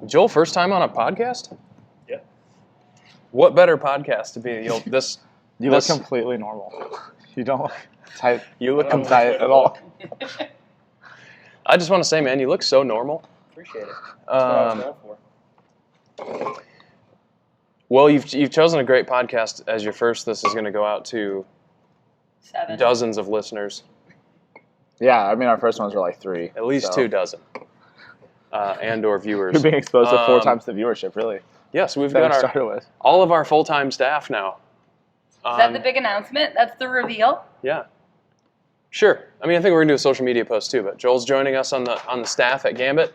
Joel, first time on a podcast? Yeah. What better podcast to be? You look completely normal. You don't look tight. You look tight at all. I just want to say, man, you look so normal. Appreciate it. That's what I was going for. Well, you've chosen a great podcast as your first. This is going to go out to 7. dozens of listeners. Yeah, I mean, our first ones were like 3. At least 2 dozen. And/or viewers. You're being exposed to 4 times the viewership, really. Yes, we've That got we started with. all of our full-time staff now. Is that the big announcement? That's the reveal? Yeah. Sure. I mean, I think we're gonna do a social media post too. But Joel's joining us on the staff at Gambit.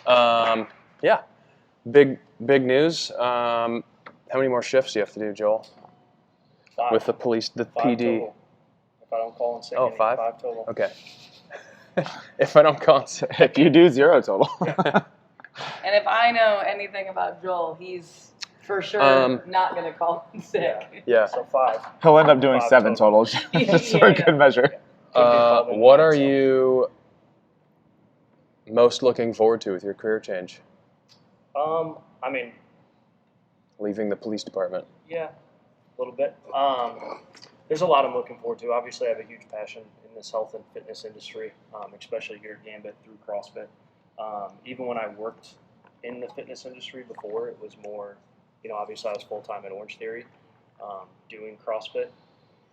Yeah. Big news. How many more shifts do you have to do, Joel? 5. With the police, the 5 PD. total. If I don't call in sick, Oh, I need 5? 5 total. Okay. If I don't call it sick. If you do 0 total. And if I know anything about Joel, he's for sure not going to call in sick. Yeah. So 5. He'll end up doing 5 7 total, just for Yeah. good measure. What are you most looking forward to with your career change? I mean, Leaving the police department. yeah, a little bit. There's a lot I'm looking forward to. Obviously, I have a huge passion in this health and fitness industry, especially here at Gambit through CrossFit. Even when I worked in the fitness industry before, it was more, obviously I was full-time at Orange Theory doing CrossFit.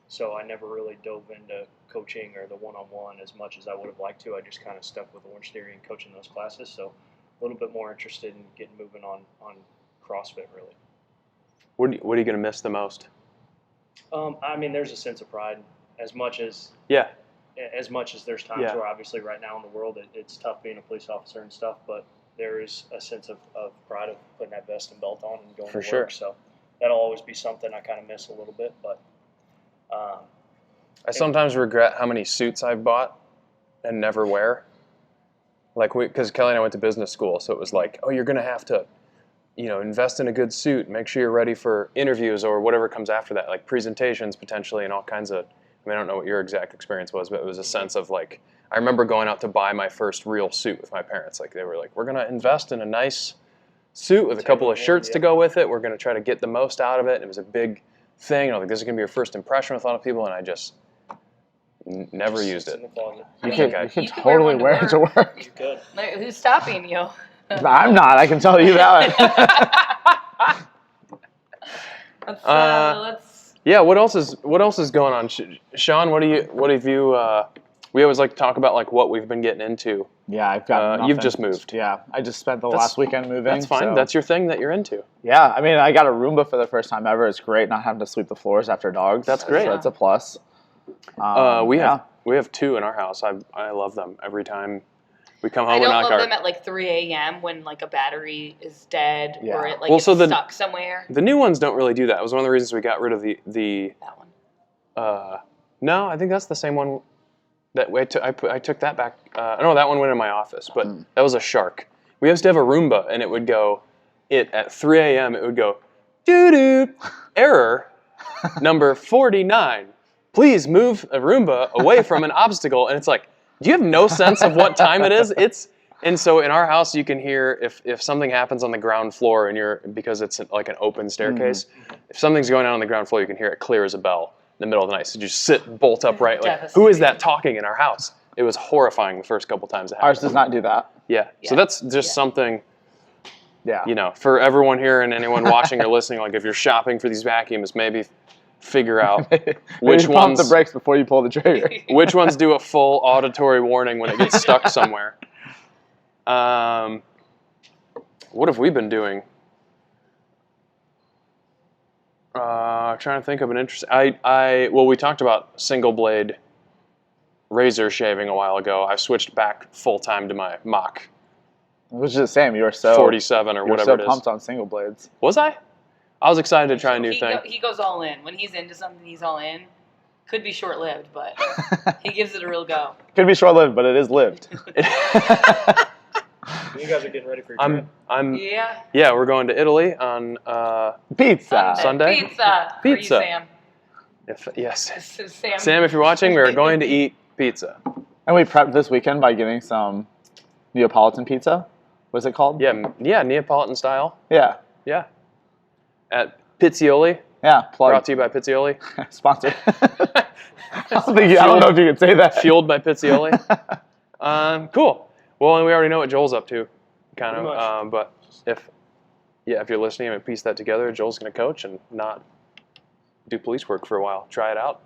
So I never really dove into coaching or the one-on-one as much as I would have liked to. I just kind of stuck with Orange Theory and coaching those classes. So a little bit more interested in getting moving on CrossFit, really. What are you going to miss the most? I mean, there's a sense of pride as much as Yeah. there's times where obviously right now in the world it's tough being a police officer and stuff, but there is a sense of pride of putting that vest and belt on and going For to sure. work. So that'll always be something I kind of miss a little bit, but I sometimes regret how many suits I've bought and never wear. Like, because Kelly and I went to business school, so it was like, oh, you're going to have to, invest in a good suit, make sure you're ready for interviews or whatever comes after that, like presentations potentially and all kinds of, I don't know what your exact experience was, but it was a sense of like, I remember going out to buy my first real suit with my parents. Like, they were like, we're going to invest in a nice suit with a couple of shirts to go with it. We're going to try to get the most out of it. And it was a big thing. I was like, this is going to be your first impression with a lot of people. And I just never used it's it. in the closet. You could totally wear it to work. You could. Like, who's stopping you? I'm not, I can tell you that. Let's Yeah. What else is going on? Sean, what have you, we always like to talk about like what we've been getting into. Yeah, I've got You've just moved. Yeah, I just spent the last weekend moving. That's fine. So. That's your thing that you're into. Yeah, I mean, I got a Roomba for the first time ever. It's great not having to sweep the floors after dogs. That's great. So that's a plus. We have 2 in our house. I love them. Every time we come home, I we don't knock love them at like 3 a.m. when like a battery is dead or it like stuck somewhere. The new ones don't really do that. It was one of the reasons we got rid of the That one. No, I think that's the same one that I took that back. No, that one went in my office, but that was a Shark. We used to have a Roomba, and it would go. At 3 a.m. it would go, doo-doo, error, number 49. Please move a Roomba away from an obstacle. And it's like, do you have no sense of what time it is? And so in our house, you can hear if something happens on the ground floor and because it's like an open staircase, if something's going on the ground floor, you can hear it clear as a bell in the middle of the night. So you just sit bolt upright. Like, who is that talking in our house? It was horrifying the first couple times it happened. Ours does not do that. Yeah. So that's just something, Yeah. For everyone here and anyone watching or listening, like if you're shopping for these vacuums, maybe figure out which pump ones the brakes before you pull the trigger. which ones do a full auditory warning when it gets stuck somewhere. What have we been doing? Trying to think of an interesting. We talked about single blade razor shaving a while ago. I've switched back full time to my Mach Which is the same. You were so 47 or whatever it is. pumped on single blades. Was I? I was excited to try a new thing. He goes all in. When he's into something, he's all in. Could be short-lived, but he gives it a real go. Could be short-lived, but it is lived. You guys are getting ready for your trip. Yeah, we're going to Italy on Pizza. Sunday. Pizza. Pizza. For you, Sam. Yes. This is Sam, if you're watching, we are going to eat pizza. And we prepped this weekend by getting some Neapolitan pizza. What's it called? Yeah, Neapolitan style. Yeah. Yeah. At Pizzioli. Yeah. Brought to you by Pizzioli. Sponsored. I don't know if you could say that. Fueled by Pizzioli. Cool. Well, and we already know what Joel's up to, kind of. But if you're listening and piece that together, Joel's going to coach and not do police work for a while. Try it out.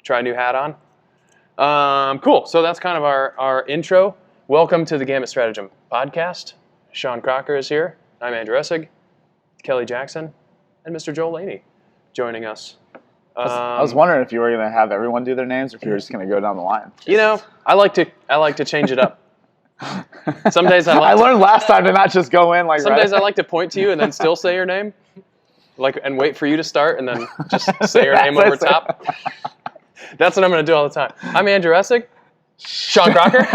Try a new hat on. Cool. So that's kind of our intro. Welcome to the Gambit Stratagem Podcast. Sean Crocker is here. I'm Andrew Essig, Kelly Jackson, and Mr. Joel Laney joining us. I was wondering if you were going to have everyone do their names or if you were just going to go down the line. You know, I like to change it up. Some days I learned last time to not just go in like. Some days I like to point to you and then still say your name, and wait for you to start and then just say your name over top. That's what I'm going to do all the time. I'm Andrew Essig. Sean Crocker.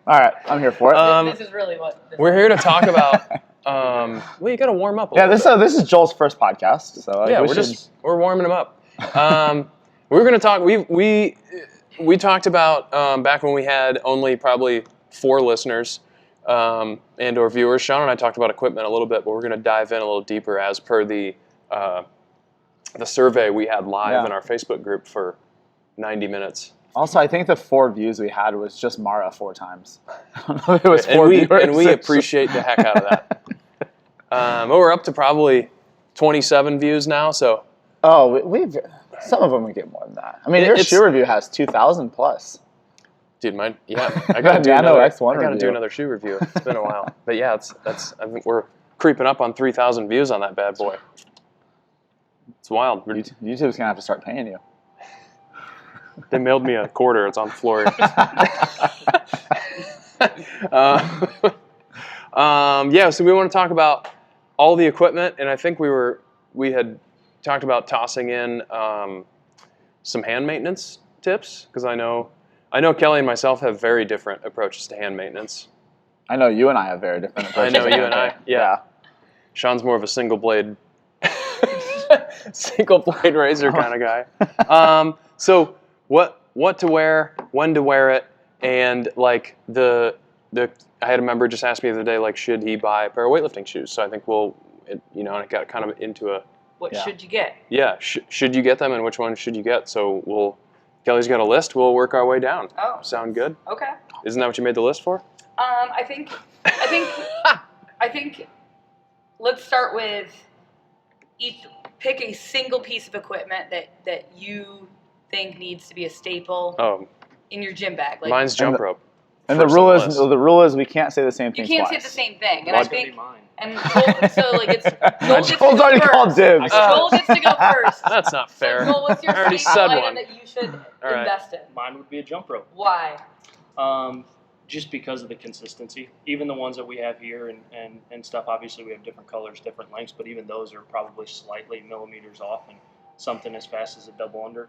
All right, I'm here for it. This is really what we're here to talk about. Well, you got to warm up. This is Joel's first podcast, so we're warming him up. We're going to talk. We talked about back when we had only probably 4 listeners and or viewers. Sean and I talked about equipment a little bit, but we're going to dive in a little deeper as per the survey we had live in our Facebook group for 90 minutes. Also, I think the 4 views we had was just Mara 4 times. I don't know if it was 4 viewers. And we appreciate the heck out of that. We're up to probably 27 views now, so. Oh, we've some of them we get more than that. I mean, your shoe review has 2,000 plus. Dude, I gotta do review. another shoe review. It's been a while, but yeah, I think we're creeping up on 3,000 views on that bad boy. It's wild. YouTube's gonna have to start paying you. They mailed me a quarter. It's on the floor. So we want to talk about all the equipment, and I think we had talked about tossing in some hand maintenance tips, because I know Kelly and myself have very different approaches to hand maintenance. I know you and I have very different approaches. I know you and I. Yeah. Sean's more of a single blade razor kind of guy. So what to wear, when to wear it, and like I had a member just ask me the other day, like, should he buy a pair of weightlifting shoes? So I think and I got kind of into a. What should you get? Yeah, should you get them, and which one should you get? So Kelly's got a list. We'll work our way down. Oh, sound good? Okay. Isn't that what you made the list for? I think. Let's start with pick a single piece of equipment that you think needs to be a staple in your gym bag. Like, mine's jump rope. And the rule is we can't say the same thing. You can't twice. say the same thing. And I think mine. and it's Joel's already called dibs. Joel gets to go first. That's not fair. So Joel, what's your I already staple said item one. that you should right. invest in? Mine would be a jump rope. Why? Just because of the consistency. Even the ones that we have here and stuff, obviously we have different colors, different lengths, but even those are probably slightly millimeters off and something as fast as a double under.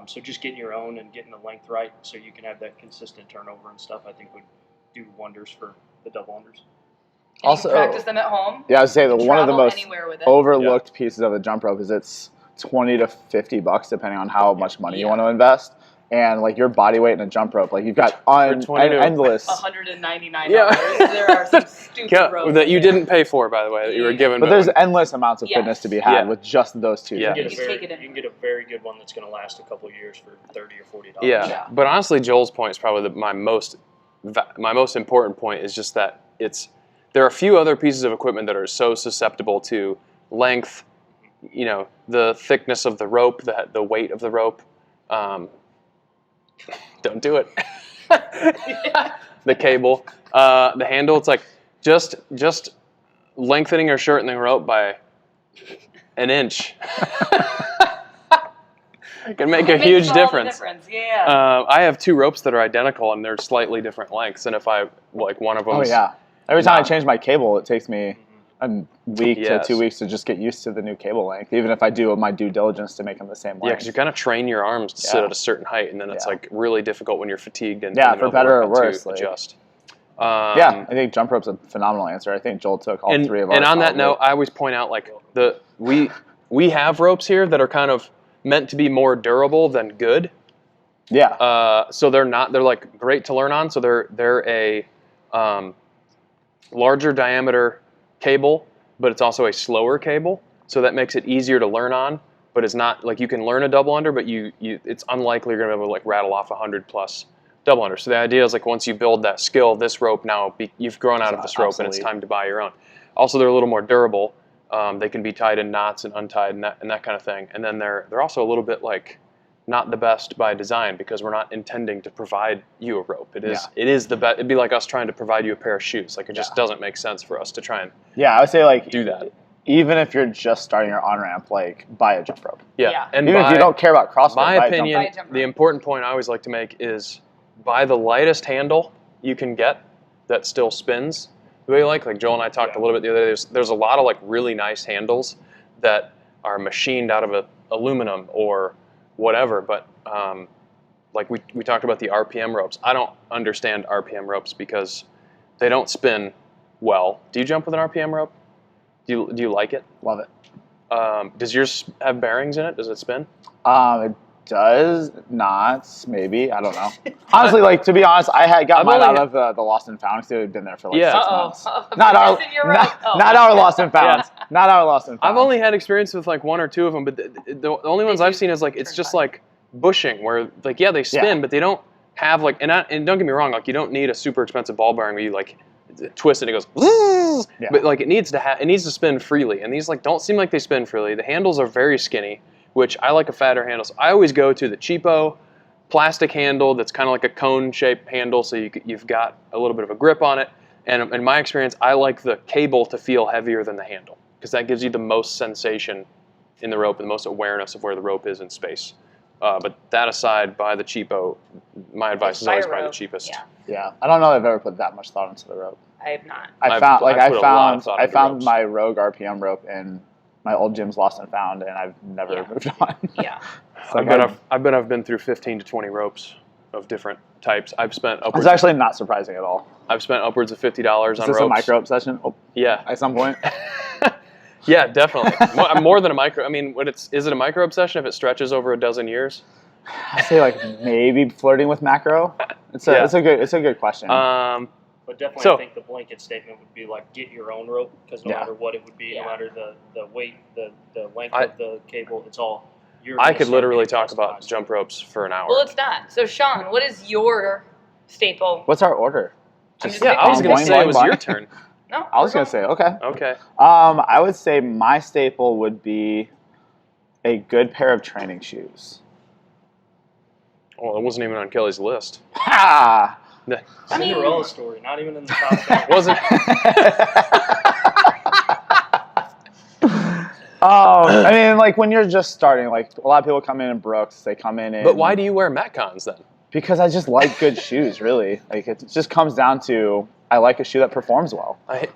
So just getting your own and getting the length right so you can have that consistent turnover and stuff, I think would do wonders for the double unders. And also, you can practice them at home. Yeah, I would say that one of the most overlooked Yeah. pieces of the jump rope is it's $20 to $50 depending on how much money you want to invest. And like your body weight in a jump rope, like you've got endless. $199. There are some stupid ropes that you didn't pay for, by the way, that you were given. But there's endless amounts of fitness to be had with just those two. Yeah. You can get a very good one that's going to last a couple of years for $30 or $40. Yeah, but honestly, Joel's point is probably my most important point is just that there are a few other pieces of equipment that are so susceptible to length, the thickness of the rope, the weight of the rope. Don't do it. The cable, the handle. It's like just lengthening or shortening rope by an inch can make a huge difference. Yeah. I have 2 ropes that are identical and they're slightly different lengths. And if I like one of them, every time I change my cable, it takes me a week to 2 weeks to just get used to the new cable length, even if I do my due diligence to make them the same length. Yeah, because you kind of train your arms to sit at a certain height, and then it's like really difficult when you're fatigued and for better or worse, to adjust. I think jump rope's a phenomenal answer. I think Joel took all 3 of ours. And on that note, I always point out we have ropes here that are kind of meant to be more durable than good. Yeah. So they're like great to learn on. So they're a larger diameter cable, but it's also a slower cable, so that makes it easier to learn on. But it's not like you can learn a double under, but it's unlikely you're going to be able to like rattle off 100+ double under. So the idea is like once you build that skill, this rope now you've grown out of this rope, and it's time to buy your own. Also, they're a little more durable. They can be tied in knots and untied and that kind of thing. And then they're also a little bit like not the best by design, because we're not intending to provide you a rope. It is the best. It'd be like us trying to provide you a pair of shoes. Like it just doesn't make sense for us to try and I would say like do that. Even if you're just starting your on-ramp, like buy a jump rope. Yeah. And even if you don't care about CrossFit, my buy opinion, a jump rope. the important point I always like to make is buy the lightest handle you can get that still spins the way you like. Like Joel and I talked a little bit the other day. There's a lot of like really nice handles that are machined out of aluminum or whatever, but like we talked about the RPM ropes. I don't understand RPM ropes because they don't spin well. Do you jump with an RPM rope? Do you like it? Love it. Does yours have bearings in it? Does it spin? It does not. Maybe, I don't know. Honestly, like to be honest, I had got mine out of the Lost and Found because it had been there for like 6 months. Not our Lost and Found. Not our Lost and Found. I've only had experience with like 1 or 2 of them, but the only ones I've seen is like it's just like bushing, where like they spin, but they don't have like and don't get me wrong, like you don't need a super expensive ball bearing where you like twist it and it goes, but like it needs to spin freely, and these like don't seem like they spin freely. The handles are very skinny, which I like a fatter handle. So I always go to the cheapo plastic handle that's kind of like a cone-shaped handle, so you've got a little bit of a grip on it. And in my experience, I like the cable to feel heavier than the handle, because that gives you the most sensation in the rope and the most awareness of where the rope is in space. But that aside, buy the cheapo. My advice is always buy the cheapest. Yeah, I don't know if I've ever put that much thought into the rope. I have not. I found my Rogue RPM rope in my old gym's Lost and Found, and I've never moved on. Yeah. I've been through 15 to 20 ropes of different types. I've spent upwards. It's actually not surprising at all. I've spent upwards of $50 on ropes. Is this a micro obsession? Yeah. At some point. Yeah, definitely. More than a micro. I mean, is it a micro obsession if it stretches over a dozen years? I say like maybe flirting with macro. It's a good question. But definitely, I think the blanket statement would be like, get your own rope, because no matter what it would be, no matter the weight, the length of the cable, it's all. I could literally talk about jump ropes for an hour. Well, it's not. So, Sean, what is your staple? What's our order? I was going to say it was your turn. No, I was going to say, okay. Okay. I would say my staple would be a good pair of training shoes. Well, it wasn't even on Kelly's list. Ha! Cinderella story, not even in the top 10. Wasn't. I mean, like when you're just starting, like a lot of people come in Brooks, they come in. But why do you wear Metcons then? Because I just like good shoes, really. Like it just comes down to I like a shoe that performs well. I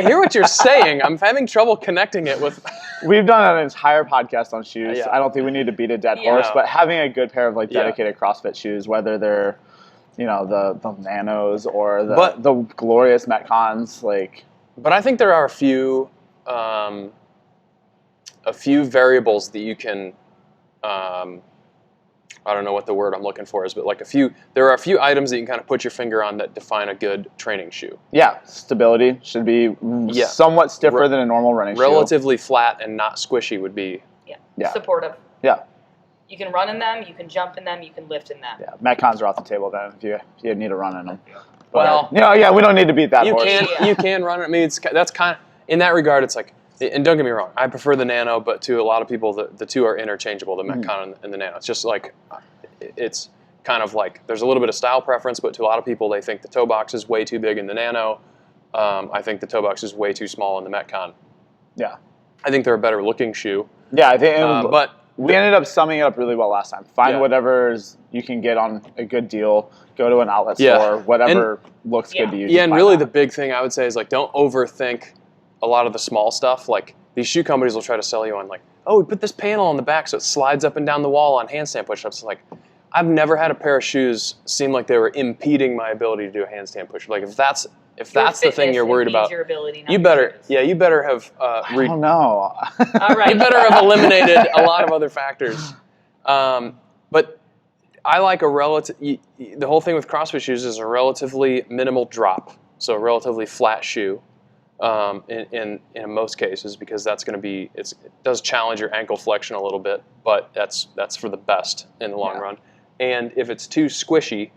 hear what you're saying. I'm having trouble connecting it with. We've done an entire podcast on shoes. Yeah. I don't think we need to beat a dead horse, but having a good pair of like dedicated CrossFit shoes, whether they're the Nanos or the glorious Metcons, like. But I think there are a few variables that you can. I don't know what the word I'm looking for is, but like there are a few items that you can kind of put your finger on that define a good training shoe. Yeah, stability should be somewhat stiffer than a normal running shoe. Relatively flat and not squishy would be. Yeah. Supportive. Yeah. You can run in them, you can jump in them, you can lift in them. Yeah, Metcons are off the table then if you need to run in them. But, well, we don't need to beat that horse. You can run it. I mean, that's kind of, in that regard, it's like, and don't get me wrong, I prefer the Nano, but to a lot of people, the two are interchangeable, the Metcon and the Nano. It's just like, it's kind of like, there's a little bit of style preference, but to a lot of people, they think the toe box is way too big in the Nano. I think the toe box is way too small in the Metcon. Yeah. I think they're a better looking shoe. Yeah, I think, but we ended up summing it up really well last time. Find whatever you can get on a good deal. Go to an outlet store. Whatever looks good to you. Yeah, and really the big thing I would say is like don't overthink a lot of the small stuff. Like these shoe companies will try to sell you on like, oh, we put this panel on the back so it slides up and down the wall on handstand push-ups. Like I've never had a pair of shoes seem like they were impeding my ability to do a handstand push-up. Like if that's the thing you're worried about, your ability, you better have. I don't know. All right. You better have eliminated a lot of other factors. But I like a relative. The whole thing with CrossFit shoes is a relatively minimal drop, so a relatively flat shoe. In most cases, because that's going to be it does challenge your ankle flexion a little bit, but that's for the best in the long run. And if it's too squishy,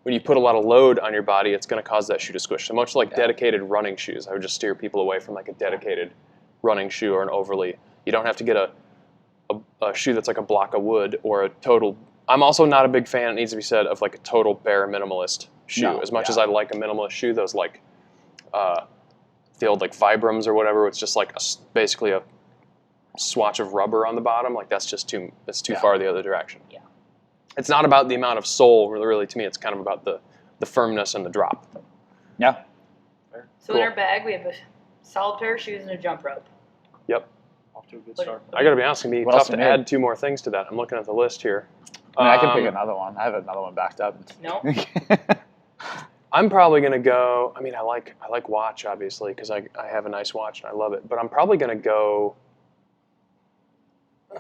when you put a lot of load on your body, it's going to cause that shoe to squish. So much like dedicated running shoes, I would just steer people away from like a dedicated running shoe or an overly. You don't have to get a shoe that's like a block of wood or a total. I'm also not a big fan, it needs to be said, of like a total bare minimalist shoe. As much as I like a minimalist shoe, those like the old like Vibrams or whatever, it's just like basically a swatch of rubber on the bottom. Like that's too far the other direction. Yeah. It's not about the amount of sole, really. To me, it's kind of about the firmness and the drop. Yeah. So in our bag, we have a solid pair of shoes and a jump rope. Yep. Off to a good start. I got to be honest, it's going to be tough to add 2 more things to that. I'm looking at the list here. I can pick another one. I have another one backed up. No. I'm probably going to go, I mean, I like watch, obviously, because I have a nice watch and I love it. But I'm probably going to go,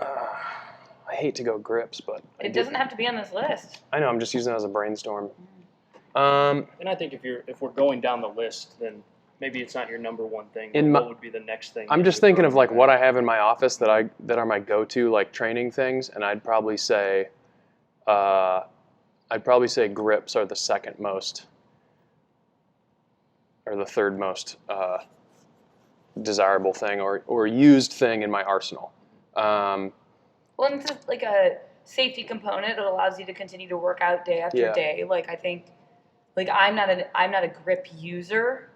I hate to go grips, but... It doesn't have to be on this list. I know, I'm just using it as a brainstorm. And I think if we're going down the list, then maybe it's not your number one thing. What would be the next thing? I'm just thinking of like what I have in my office that are my go-to like training things, and I'd probably say grips are the second most, or the third most desirable thing or used thing in my arsenal. Well, it's like a safety component. It allows you to continue to work out day after day. Like I think, like I'm not a grip user,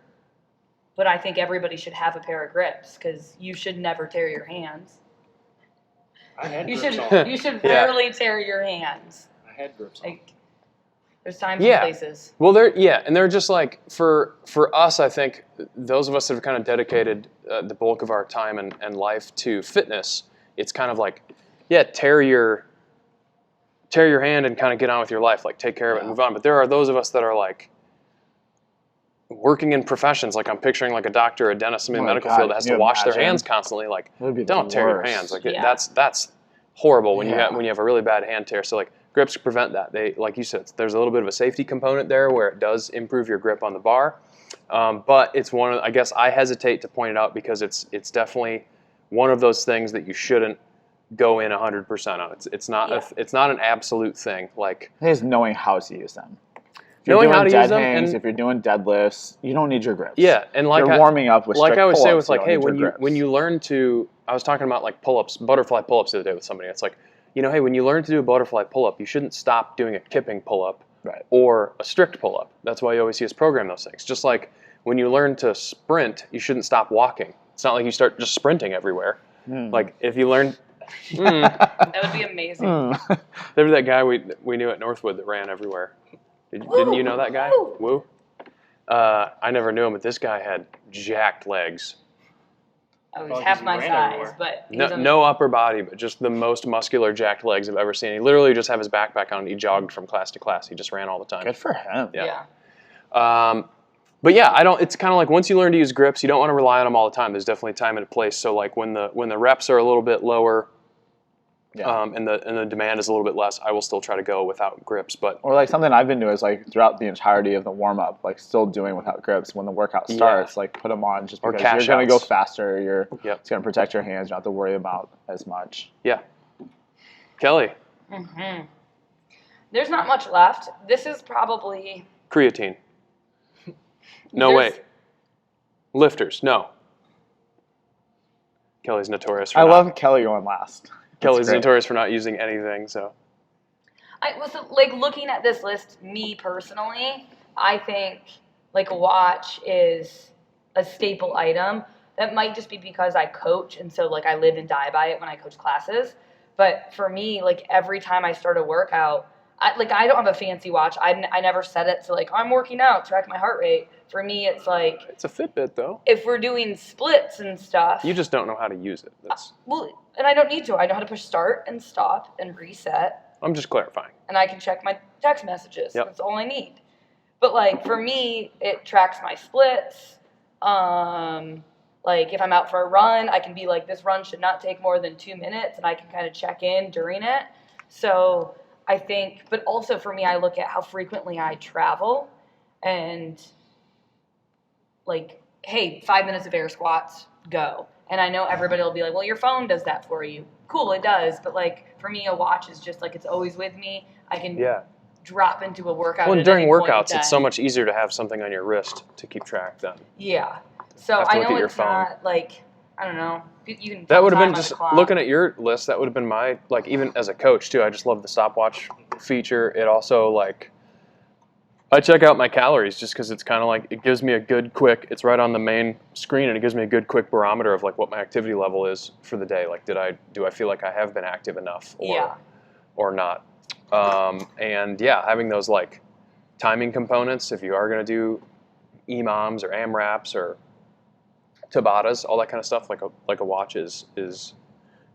but I think everybody should have a pair of grips because you should never tear your hands. You should barely tear your hands. I had grips on. Like, there's times and places. Well, and they're just like for us. I think those of us that have kind of dedicated the bulk of our time and life to fitness, it's kind of like, tear your hand and kind of get on with your life, like take care of it and move on. But there are those of us that are like working in professions, like I'm picturing like a doctor, a dentist, somebody in the medical field that has to wash their hands constantly. Like, don't tear your hands. Like that's horrible when you have a really bad hand tear. So like grips prevent that. They, like you said, there's a little bit of a safety component there where it does improve your grip on the bar. But it's one of, I guess I hesitate to point it out because it's definitely one of those things that you shouldn't go in 100% on. It's not an absolute thing. Like, it's knowing how to use them. Knowing how to use them, and if you're doing deadlifts, you don't need your grips. Yeah, and like you're warming up with like I always say, with like, hey, when you learn to, I was talking about like pull-ups, butterfly pull-ups the other day with somebody. It's like, hey, when you learn to do a butterfly pull-up, you shouldn't stop doing a kipping pull-up or a strict pull-up. That's why you always see us program those things. Just like when you learn to sprint, you shouldn't stop walking. It's not like you start just sprinting everywhere. Like if you learn. That would be amazing. There was that guy we knew at Northwood that ran everywhere. Didn't you know that guy? Woo. I never knew him, but this guy had jacked legs. Oh, he's half my size, but no upper body, but just the most muscular jacked legs I've ever seen. He literally just had his backpack on and he jogged from class to class. He just ran all the time. Good for him. Yeah. But it's kind of like once you learn to use grips, you don't want to rely on them all the time. There's definitely time and a place. So like when the reps are a little bit lower, and the demand is a little bit less, I will still try to go without grips. Or like something I've been doing is like throughout the entirety of the warm up, like still doing without grips. When the workout starts, like put them on just because you're going to go faster. It's going to protect your hands. You don't have to worry about as much. Yeah. Kelly. Mm-hmm. There's not much left. This is probably creatine. No, wait. Lifters, no. Kelly's notorious for love Kelly going last. Kelly's notorious for not using anything, so. I was like looking at this list, me personally, I think like a watch is a staple item. That might just be because I coach, and so like I live and die by it when I coach classes. But for me, like every time I start a workout, I don't have a fancy watch. I never set it to like, I'm working out, track my heart rate. For me, it's like... It's a Fitbit, though. If we're doing splits and stuff... You just don't know how to use it. Well, and I don't need to. I know how to push start and stop and reset. I'm just clarifying. And I can check my text messages. Yep. That's all I need. But, like, for me, it tracks my splits. Like, if I'm out for a run, I can be like, this run should not take more than 2 minutes, and I can kind of check in during it. So... I think, but also for me, I look at how frequently I travel and like, hey, 5 minutes of air squats, go. And I know everybody will be like, well, your phone does that for you. Cool, it does. But like for me, a watch is just like, it's always with me. I can drop into a workout. Well, during workouts, it's so much easier to have something on your wrist to keep track then. Yeah. So I know it's not like, I don't know. You can. That would have been just looking at your list. That would have been my, like, even as a coach too. I just love the stopwatch feature. It also, like, I check out my calories just because it's kind of like, it gives me a good quick, it's right on the main screen, and it gives me a good quick barometer of like what my activity level is for the day. Like, do I feel like I have been active enough or not? And yeah, having those like timing components, if you are going to do EMOMs or AMRAPs or Tabatas, all that kind of stuff, like a watch is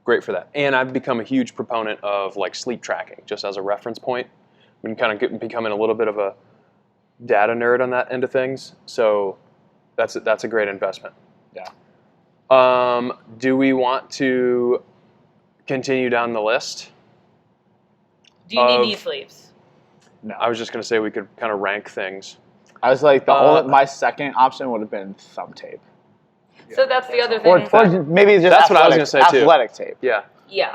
great for that. And I've become a huge proponent of like sleep tracking just as a reference point. I'm kind of becoming a little bit of a data nerd on that end of things. So that's a great investment. Yeah. Do we want to continue down the list? Do you need knee sleeves? No. I was just going to say we could kind of rank things. I was like, my second option would have been thumb tape. So that's the other thing. Or maybe just that's what I was going to say too. Athletic tape. Yeah.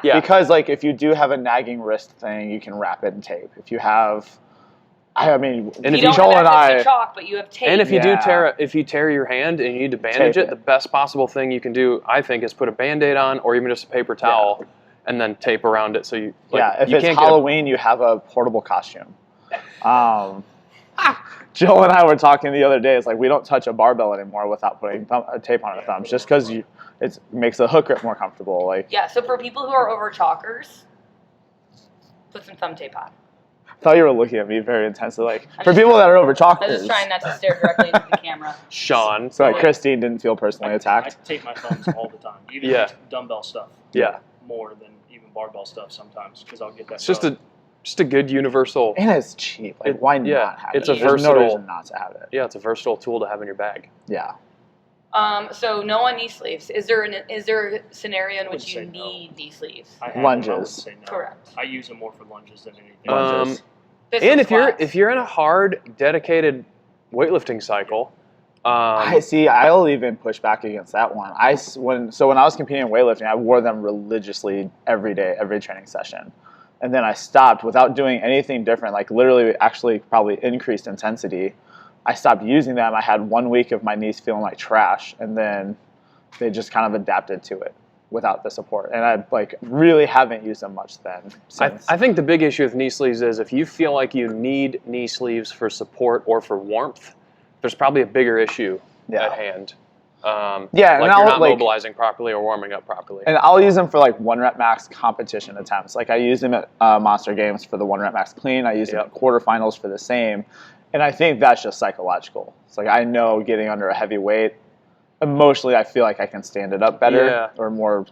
Because like if you do have a nagging wrist thing, you can wrap it in tape. If you have, I mean, and if you don't have access to chalk, but you have tape. And if you do tear your hand and you need to bandage it, the best possible thing you can do, I think, is put a Band-Aid on or even just a paper towel and then tape around it so you. Like, if it's Halloween, you have a portable costume. Joe and I were talking the other day. It's like we don't touch a barbell anymore without putting tape on our thumbs, just because it makes the hook grip more comfortable. Like so for people who are over chalkers, put some thumb tape on. I thought you were looking at me very intensely. Like for people that are over chalkers, I was just trying not to stare directly into the camera. Sean, sorry, Christine didn't feel personally attacked. I tape my thumbs all the time, even dumbbell stuff. More than even barbell stuff sometimes, because I'll get that. It's just a good universal. And it's cheap. Like, why not have it? It's a There's versatile. no reason not to have it. Yeah, it's a versatile tool to have in your bag. Yeah. So no on knee sleeves. Is there a scenario in which you need knee sleeves? Lunges. I would say no. Correct. I use them more for lunges than anything. Lunges. And if you're in a hard, dedicated weightlifting cycle. I'll even push back against that one. When I was competing in weightlifting, I wore them religiously every day, every training session. And then I stopped without doing anything different, like literally actually probably increased intensity. I stopped using them. I had 1 week of my knees feeling like trash, and then they just kind of adapted to it without the support. And I really haven't used them much since. I think the big issue with knee sleeves is if you feel like you need knee sleeves for support or for warmth, there's probably a bigger issue at hand. Like you're not mobilizing properly or warming up properly. And I'll use them for 1 rep max competition attempts. Like I used them at Monster Games for the 1 rep max clean. I used them at quarterfinals for the same. And I think that's just psychological. It's like I know getting under a heavy weight, emotionally I feel like I can stand it up better or more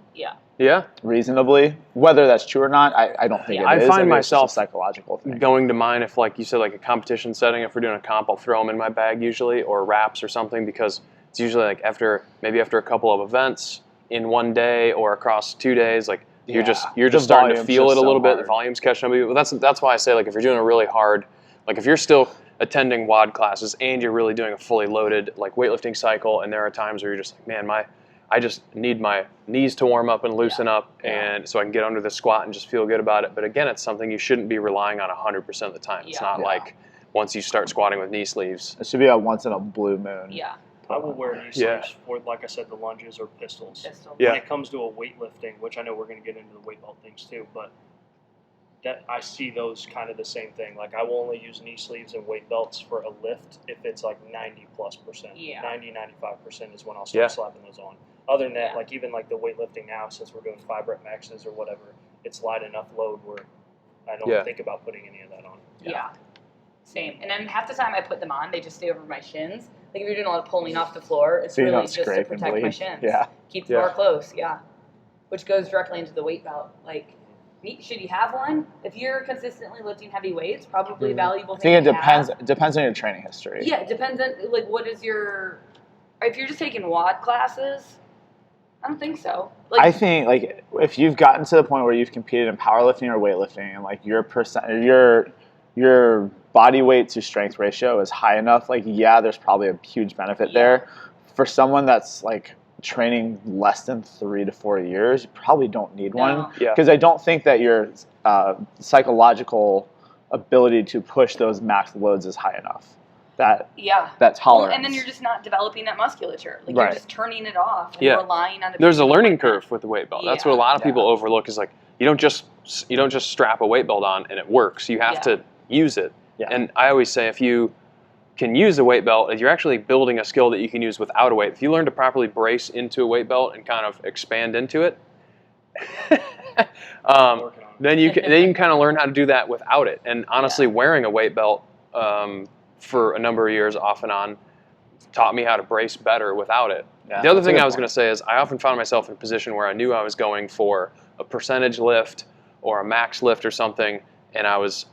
reasonably. Whether that's true or not, I don't think it is. I find myself it's a psychological thing. Going to mine if, like you said, like a competition setting. If we're doing a comp, I'll throw them in my bag usually, or wraps or something, because it's usually like after a couple of events in one day or across 2 days, like you're just starting to feel it a little bit. The volume's catching up. Well, that's why I say, like, if you're doing a really hard, like if you're still attending WOD classes and you're really doing a fully loaded like weightlifting cycle, and there are times where you're just like, man, I just need my knees to warm up and loosen up, and so I can get under the squat and just feel good about it. But again, it's something you shouldn't be relying on 100% of the time. It's not like once you start squatting with knee sleeves. It should be a once in a blue moon. Yeah. I will wear knee sleeves for, like I said, the lunges or pistols. When it comes to a weightlifting, which I know we're going to get into the weight belt things too, but that I see those kind of the same thing. Like I will only use knee sleeves and weight belts for a lift if it's like 90+%. 90-95% is when I'll start slapping those on. Other than that, like even like the weightlifting now, since we're doing 5 rep maxes or whatever, it's light enough load where I don't think about putting any of that on. Yeah. Same. And then half the time I put them on, they just stay over my shins. Like if you're doing a lot of pulling off the floor, it's really just to protect my shins. Yeah. Keep the bar close. Yeah. Which goes directly into the weight belt. Like, should you have one? If you're consistently lifting heavy weights, probably a valuable thing. I think it depends on your training history. Yeah, it depends on like what is your. If you're just taking WOD classes, I don't think so. I think like if you've gotten to the point where you've competed in powerlifting or weightlifting and like your body weight to strength ratio is high enough, like there's probably a huge benefit there. For someone that's like training less than 3 to 4 years, you probably don't need one. Because I don't think that your psychological ability to push those max loads is high enough. That tolerance. Well, and then you're just not developing that musculature. Like you're just turning it off and relying on. There's a learning curve with the weight belt. That's what a lot of people overlook. Is like you don't just strap a weight belt on and it works. You have to use it. And I always say if you can use a weight belt, you're actually building a skill that you can use without a weight. If you learn to properly brace into a weight belt and kind of expand into it, then you can kind of learn how to do that without it. And honestly, wearing a weight belt for a number of years off and on taught me how to brace better without it. The other thing I was going to say is I often found myself in a position where I knew I was going for a percentage lift or a max lift or something, and I was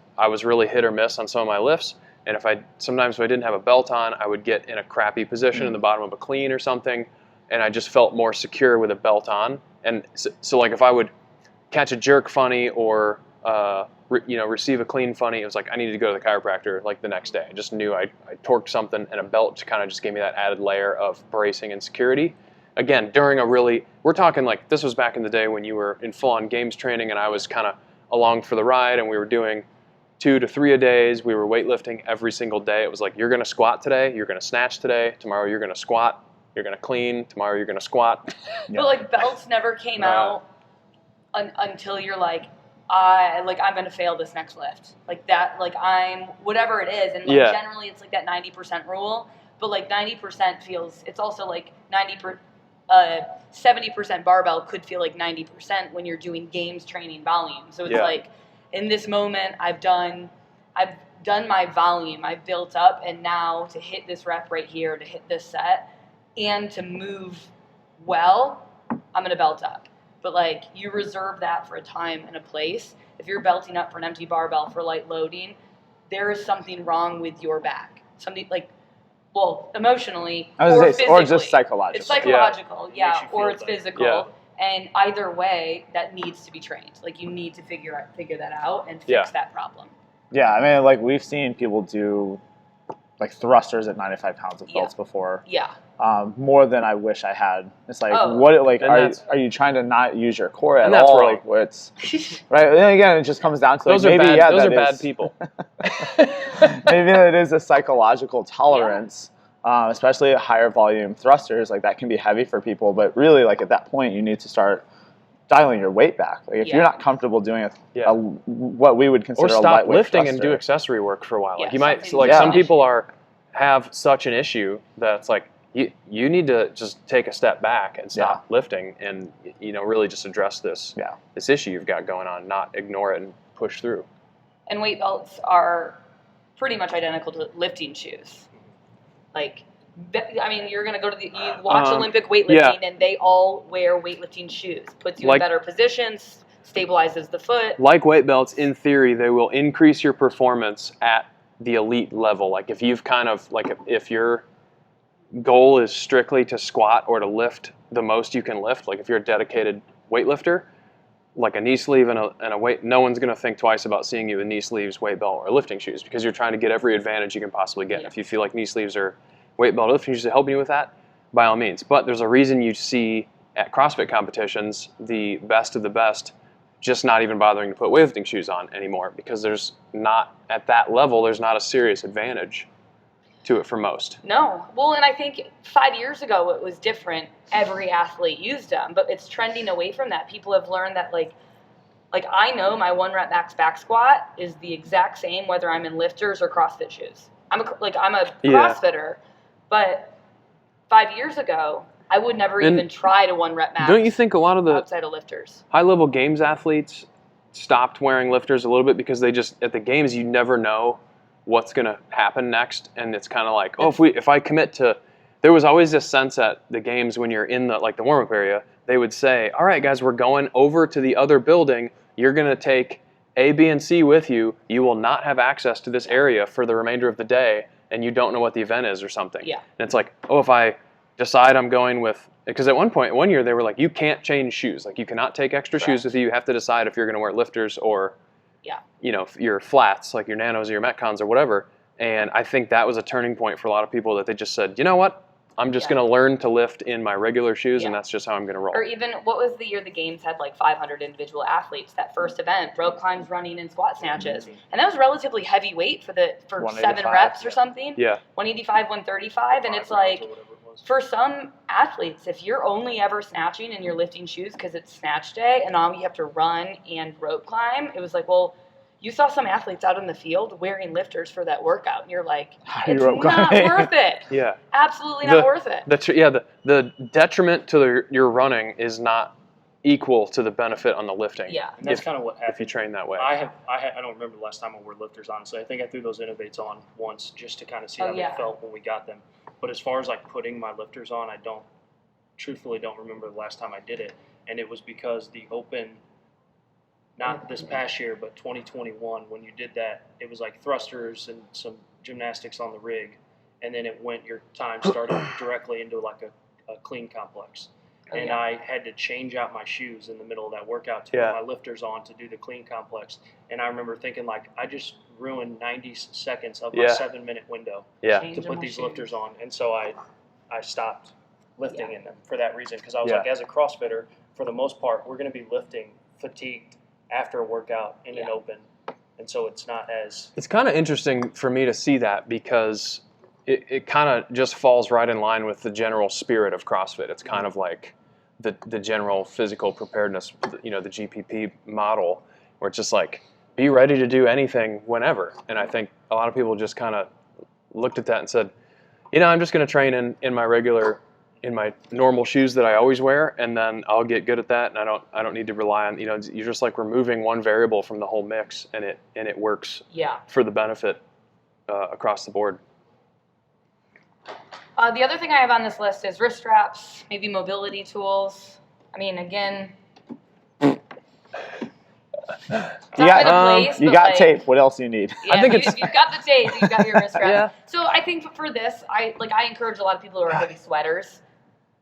really hit or miss on some of my lifts. And sometimes if I didn't have a belt on, I would get in a crappy position in the bottom of a clean or something, and I just felt more secure with a belt on. And so like if I would catch a jerk funny or receive a clean funny, it was like I needed to go to the chiropractor like the next day. I just knew I torqued something, and a belt kind of just gave me that added layer of bracing and security. Again, we're talking like this was back in the day when you were in full-on games training, and I was kind of along for the ride, and we were doing 2 to 3 a days. We were weightlifting every single day. It was like, you're going to squat today, you're going to snatch today, tomorrow you're going to squat, you're going to clean, tomorrow you're going to squat. But like belts never came out until you're like, I'm going to fail this next lift. Like that, like I'm, whatever it is. And like generally it's like that 90% rule, but like 90% feels, it's also like 70% barbell could feel like 90% when you're doing games training volume. So it's like, in this moment, I've done my volume. I've built up, and now to hit this rep right here, to hit this set, and to move well, I'm gonna belt up. But like you reserve that for a time and a place. If you're belting up for an empty barbell for light loading, there is something wrong with your back. Something like, emotionally or physically, or just psychological. It's psychological, or it's physical. Yeah. And either way, that needs to be trained. Like you need to figure that out and fix that problem. Yeah, I mean, like we've seen people do like thrusters at 95 pounds of belts before. Yeah. More than I wish I had. It's like are you trying to not use your core at all? Wrong. Like what's right? And then again, it just comes down to those like, maybe are bad people. Maybe it is a psychological tolerance. Especially at higher volume thrusters, like that can be heavy for people, but really like at that point you need to start dialing your weight back. Like if you're not comfortable doing what we would consider or stop a lightweight lifting thruster, and do accessory work for a while. Like you might some people have such an issue that it's like you need to just take a step back and stop lifting and really just address this issue you've got going on, not ignore it and push through. And weight belts are pretty much identical to lifting shoes. Like, I mean, you're going to go to you watch Olympic weightlifting, and they all wear weightlifting shoes. Puts you in better positions, stabilizes the foot. Like weight belts, in theory, they will increase your performance at the elite level. Like if you've if your goal is strictly to squat or to lift the most you can lift, like if you're a dedicated weightlifter, like a knee sleeve and a weight, no one's going to think twice about seeing you in knee sleeves, weight belt, or lifting shoes because you're trying to get every advantage you can possibly get. If you feel like knee sleeves or weight belt or lifting shoes are helping you with that, by all means. But there's a reason you see at CrossFit competitions the best of the best just not even bothering to put weightlifting shoes on anymore because there's not, at that level, there's not a serious advantage to it for most. No. Well, and I think 5 years ago it was different. Every athlete used them, but it's trending away from that. People have learned that like I know my 1 rep max back squat is the exact same whether I'm in lifters or CrossFit shoes. I'm a CrossFitter, but 5 years ago I would never even try to 1 rep max. Don't you think a lot of the outside of lifters, high level games athletes stopped wearing lifters a little bit because they just at the games you never know what's going to happen next, and it's kind of like, if I commit to, there was always this sense at the games when you're in the warm-up area, they would say, all right guys, we're going over to the other building, you're going to take A, B, and C with you, you will not have access to this area for the remainder of the day, and you don't know what the event is or something. Yeah. And it's like, if I decide I'm going with because at one year they were like, you can't change shoes. Like you cannot take extra shoes with you. You have to decide if you're going to wear lifters or, your flats, like your nanos or your metcons or whatever. And I think that was a turning point for a lot of people that they just said, you know what? I'm just going to learn to lift in my regular shoes, and that's just how I'm going to roll. Or even, what was the year the games had like 500 individual athletes? That first event, rope climbs, running, and squat snatches, and that was relatively heavy weight for 7 reps or something. Yeah, 185, 135, and it's like for some athletes, if you're only ever snatching and you're lifting shoes because it's snatch day, and all you have to run and rope climb, it was like, well. You saw some athletes out in the field wearing lifters for that workout, and you're like, it's not worth it. Yeah. Absolutely not worth it. The detriment to your running is not equal to the benefit on the lifting. Yeah. And that's kind of what happened. If you train that way. I don't remember the last time I wore lifters, honestly. I think I threw those Innovates on once just to kind of see how they felt when we got them. But as far as like putting my lifters on, I truthfully don't remember the last time I did it. And it was because the open... Not this past year, but 2021, when you did that, it was like thrusters and some gymnastics on the rig, and then your time started directly into like a clean complex. And I had to change out my shoes in the middle of that workout to put my lifters on to do the clean complex. And I remember thinking, like, I just ruined 90 seconds of my 7-minute window to put these lifters on. And so I stopped lifting in them for that reason, because I was like, as a CrossFitter, for the most part, we're going to be lifting fatigued after a workout in an open, and so it's not as... It's kind of interesting for me to see that, because it kind of just falls right in line with the general spirit of CrossFit. It's kind of like the general physical preparedness, the GPP model, where it's just like, be ready to do anything whenever. And I think a lot of people just kind of looked at that and said, I'm just going to train in my normal shoes that I always wear, and then I'll get good at that, and I don't need to rely on, you're just like removing one variable from the whole mix, and it works for the benefit across the board. The other thing I have on this list is wrist straps, maybe mobility tools. I mean, again, you got tape. What else do you need? Yeah, I think you've got the tape. You've got your wrist strap. So I think for this, I encourage a lot of people who wear heavy sweaters.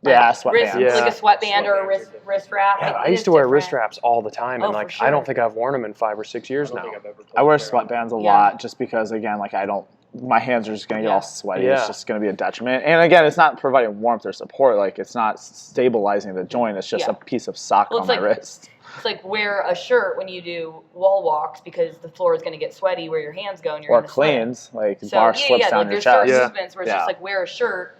Sweatbands. Like a sweatband or a wrist wrap. Yeah, I used to wear wrist wraps all the time, and I don't think I've worn them in 5 or 6 years now. I wear sweatbands a lot just because, again, my hands are just going to get all sweaty. It's just going to be a detriment. And again, it's not providing warmth or support. Like, it's not stabilizing the joint. It's just a piece of sock on my wrist. It's like wear a shirt when you do wall walks, because the floor is going to get sweaty where your hands go and you're going to cleans, like bar slips down your chest. There's certain movements where it's just like wear a shirt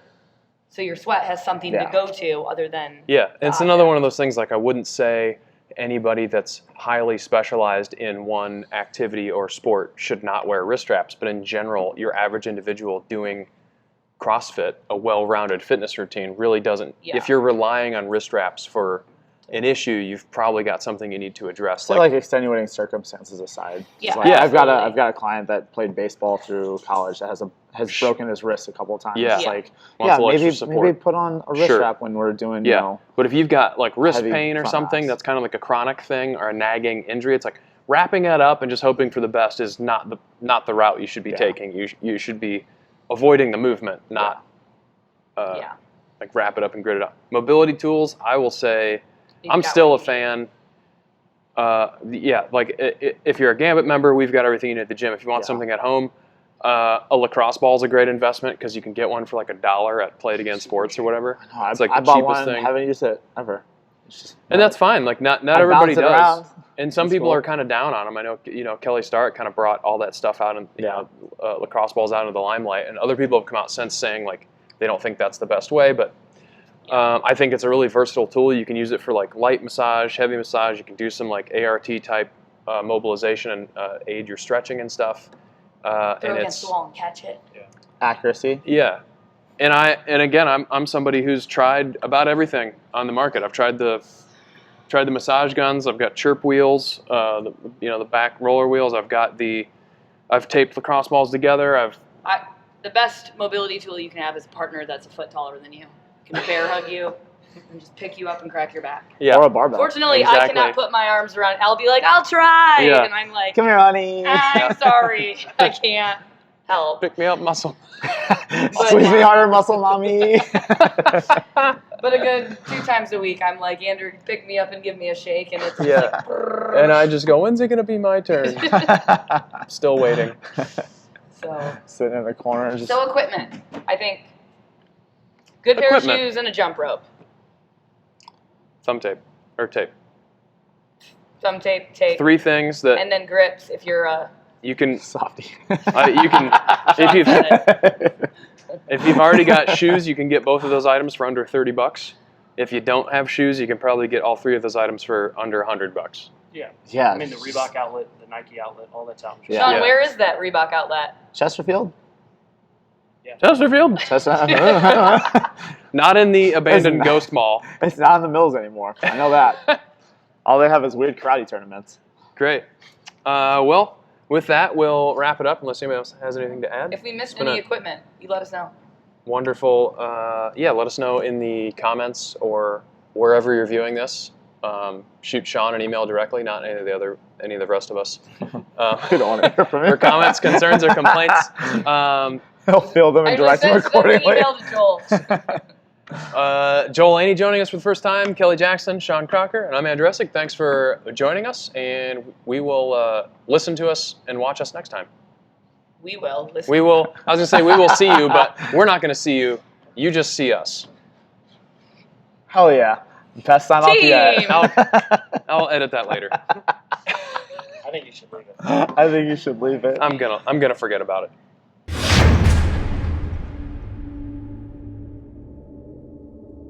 so your sweat has something to go to other than... Yeah, it's another one of those things, like I wouldn't say anybody that's highly specialized in one activity or sport should not wear wrist straps, but in general, your average individual doing CrossFit, a well-rounded fitness routine, really doesn't... If you're relying on wrist straps for an issue, you've probably got something you need to address. So like extenuating circumstances aside. I've got a client that played baseball through college that has broken his wrist a couple of times. Yeah. It's maybe put on a wrist wrap when we're doing, But if you've got like wrist heavy pain or something, that's kind of like a chronic thing or a nagging injury, it's like wrapping that up and just hoping for the best is not the route you should be taking. You should be avoiding the movement, not like wrap it up and grit it up. Mobility tools, I will say, I'm still a fan. If you're a Gambit member, we've got everything you need at the gym. If you want something at home, a lacrosse ball is a great investment because you can get one for like $1 at Play It Again Sports or whatever. It's like the cheapest thing. I haven't used it ever. And that's fine. Like not everybody does. And some people are kind of down on them. I know Kelly Starrett kind of brought all that stuff out and lacrosse balls out into the limelight. And other people have come out since saying like they don't think that's the best way, but. I think it's a really versatile tool. You can use it for like light massage, heavy massage. You can do some like ART type mobilization and aid your stretching and stuff. Throw against the wall and catch it. Yeah. Accuracy. Yeah, and again, I'm somebody who's tried about everything on the market. I've tried the massage guns. I've got chirp wheels. The back roller wheels. I've taped lacrosse balls together. The best mobility tool you can have is a partner that's a foot taller than you. Can bear hug you and just pick you up and crack your back. Yeah. Or a barbell. Fortunately, I cannot put my arms around it. I'll be like, I'll try. Yeah. And I'm like, come here, honey. I'm sorry. I can't help. Pick me up, muscle. Squeeze me harder, muscle mommy. But a good 2 times a week, I'm like, Andrew, pick me up and give me a shake, and it's just Yeah. like, brrr. And I just go, when's it gonna be my turn? Still waiting. So Sitting in the corner. Just... So equipment, I think. Good pair of Equipment. shoes and a jump rope. Thumb tape or tape. Thumb tape, tape. 3 things that And then grips if you're a... you can. Softy. You can if you've already got shoes, you can get both of those items for under $30. If you don't have shoes, you can probably get all 3 of those items for under $100. Yeah. Yeah. I mean, the Reebok outlet, the Nike outlet, all that's out in Yeah. Sean, Yeah. where is that Reebok outlet? Chesterfield? Chesterfield. Not in the abandoned It's not. Ghost Mall. It's not in the Mills anymore. I know that. All they have is weird karate tournaments. Great. Well, with that, we'll wrap it up unless anybody else has anything to add. If we missed It's been any a equipment, you let us know. wonderful. Let us know in the comments or wherever you're viewing this. Shoot Sean an email directly, not any of the rest of us. We don't want to hear from you. For comments, concerns, or complaints. He'll fill them and direct them Send the accordingly. email to Joel. Joel Laney joining us for the first time, Kelly Jackson, Sean Crocker, and I'm Andrew Essick. Thanks for joining us, and we will listen to us and watch us next time. We will. Listen. We will. I was going to say we will see you, but we're not going to see you. You just see us. Hell yeah. Best sign off yet. Team. I'll edit that later. I think you should leave it. I think you should leave it. I'm gonna forget about it.